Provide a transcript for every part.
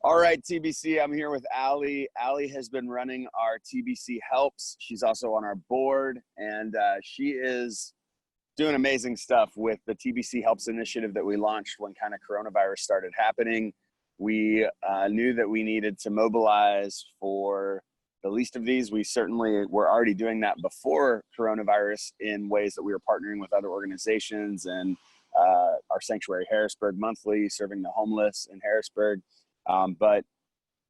All right, TBC, I'm here with Allie. Allie has been running our TBC Helps. She's also on our board, and she is doing amazing stuff with the TBC Helps initiative that we launched when kind of coronavirus started happening. We knew that we needed to mobilize for the least of these. We certainly were already doing that before coronavirus in ways that we were partnering with other organizations and our sanctuary, Harrisburg Monthly, serving the homeless in Harrisburg. But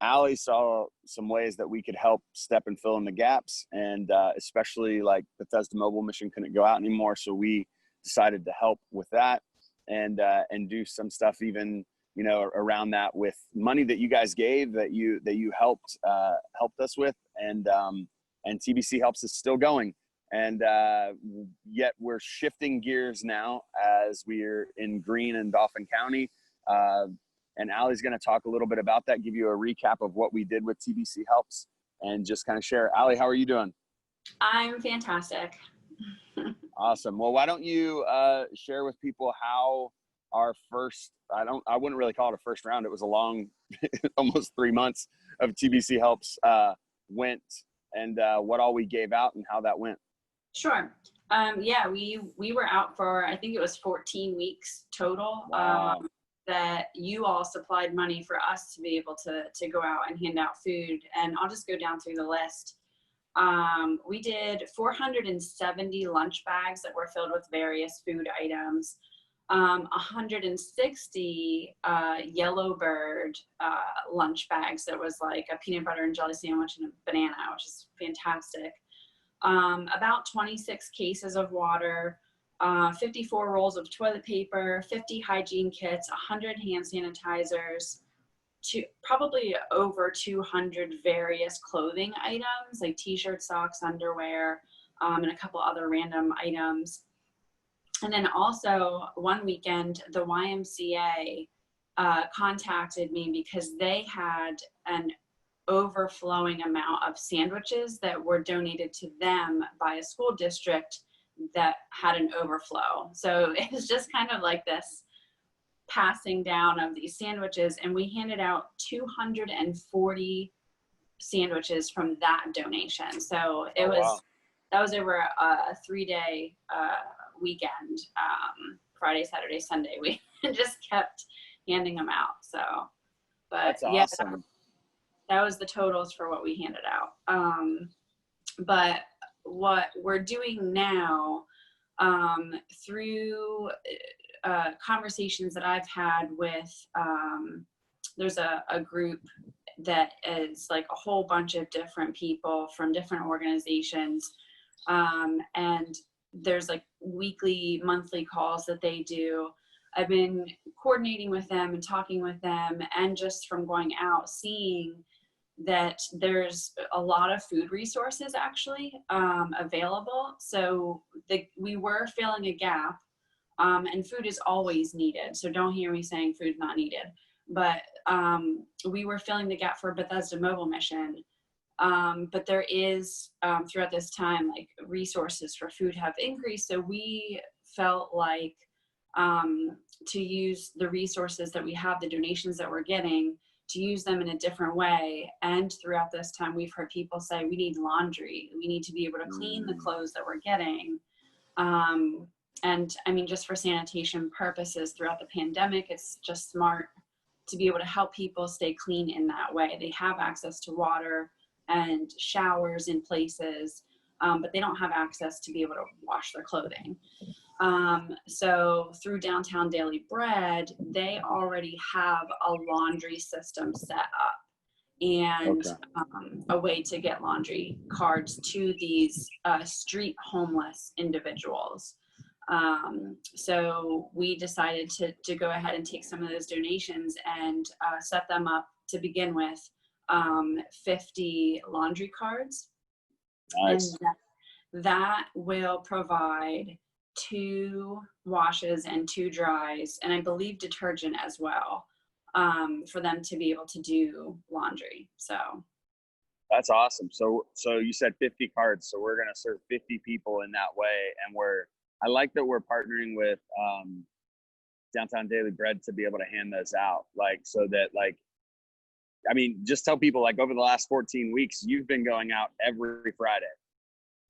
Allie saw some ways that we could help step and fill in the gaps, and especially like Bethesda Mobile Mission couldn't go out anymore, so we decided to help with that and do some stuff even around that with money that you guys gave that you helped us with, and TBC Helps is still going, and yet we're shifting gears now as we're in Greene and Dauphin County. And Allie's going to talk a little bit about that, give you a recap of what we did with TBC Helps, and just kind of share. Allie, how are you doing? I'm fantastic. Awesome. Well, why don't you share with people how our first, I wouldn't really call it a first round. It was a long, almost 3 months of TBC Helps went, and what all we gave out and how that went. Sure. Yeah, we were out for, I think it was 14 weeks total. Wow. That you all supplied money for us to be able to go out and hand out food. And I'll just go down through the list. We did 470 lunch bags that were filled with various food items, 160 Yellowbird lunch bags that was like a peanut butter and jelly sandwich and a banana, which is fantastic. About 26 cases of water, 54 rolls of toilet paper, 50 hygiene kits, 100 hand sanitizers, probably over 200 various clothing items like t-shirts, socks, underwear, and a couple other random items. And then also one weekend, the YMCA contacted me because they had an overflowing amount of sandwiches that were donated to them by a school district that had an overflow. So it was just kind of like this passing down of these sandwiches, and we handed out 240 sandwiches from that donation. So it was, wow. That was over a 3-day weekend, Friday, Saturday, Sunday. We just kept handing them out. So, but that's yeah, awesome. That was the totals for what we handed out. But what we're doing now, through conversations that I've had with, there's a group that is like a whole bunch of different people from different organizations, and there's like weekly, monthly calls that they do. I've been coordinating with them and talking with them, and just from going out, seeing that there's a lot of food resources actually available. So we were filling a gap, and food is always needed. So don't hear me saying food's not needed, but we were filling the gap for Bethesda Mobile Mission. But there is, throughout this time, like resources for food have increased. So we felt like to use the resources that we have, the donations that we're getting, to use them in a different way. And throughout this time, we've heard people say, we need laundry. We need to be able to clean the clothes that we're getting. And I mean, just for sanitation purposes throughout the pandemic, it's just smart to be able to help people stay clean in that way. They have access to water and showers in places, but they don't have access to be able to wash their clothing. So through Downtown Daily Bread, they already have a laundry system set up, and a way to get laundry cards to these street homeless individuals. So we decided to go ahead and take some of those donations and set them up to begin with, 50 laundry cards. Nice. And that will provide 2 washes and 2 dries, and I believe detergent as well, for them to be able to do laundry. So that's awesome. So you said 50 cards, so we're going to serve 50 people in that way. And I like that we're partnering with Downtown Daily Bread to be able to hand those out, like, so that like I mean, just tell people, like, over the last 14 weeks, you've been going out every Friday,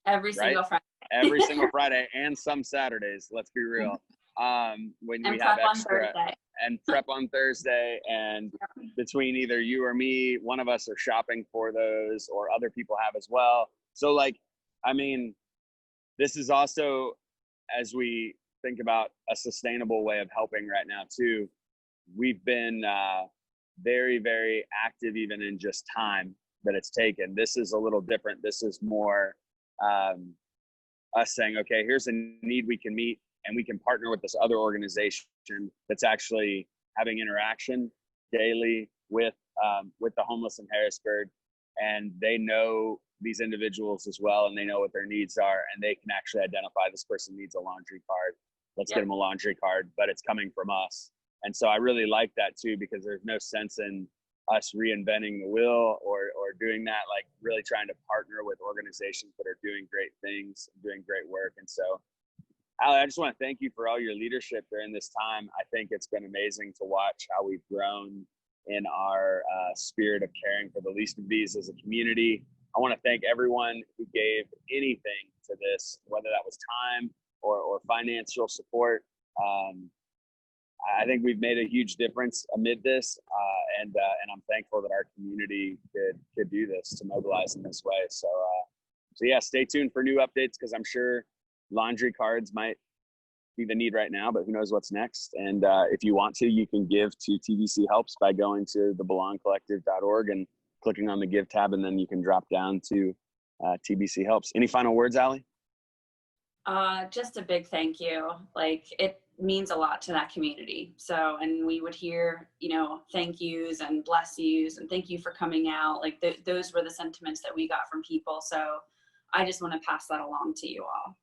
Every right? single Friday. Every single Friday and some Saturdays, let's be real. When And we have prep on extra Thursday. and prep on Thursday, and between either you or me, one of us are shopping for those, or other people have as well. So, like, I mean, this is also, as we think about a sustainable way of helping right now too, we've been very, very active, even in just time that it's taken. This is a little different. This is more us saying, okay, here's a need we can meet, and we can partner with this other organization that's actually having interaction daily with the homeless in Harrisburg, and they know these individuals as well, and they know what their needs are, and they can actually identify this person needs a laundry card. Let's get them a laundry card, but it's coming from us. And so I really like that too, because there's no sense in us reinventing the wheel or doing that, like really trying to partner with organizations that are doing great things, doing great work. And so, Allie, I just want to thank you for all your leadership during this time. I think it's been amazing to watch how we've grown in our spirit of caring for the least of these as a community. I want to thank everyone who gave anything to this, whether that was time or financial support. I think we've made a huge difference amid this, and I'm thankful that our community could do this, to mobilize in this way. So yeah, stay tuned for new updates, because I'm sure laundry cards might be the need right now, but who knows what's next. And if you want to, you can give to TBC Helps by going to thebelongcollective.org and clicking on the Give tab, and then you can drop down to TBC Helps. Any final words, Allie? Just a big thank you. Like, it means a lot to that community. So, and we would hear, thank yous and bless yous and thank you for coming out. Like those were the sentiments that we got from people. So I just want to pass that along to you all.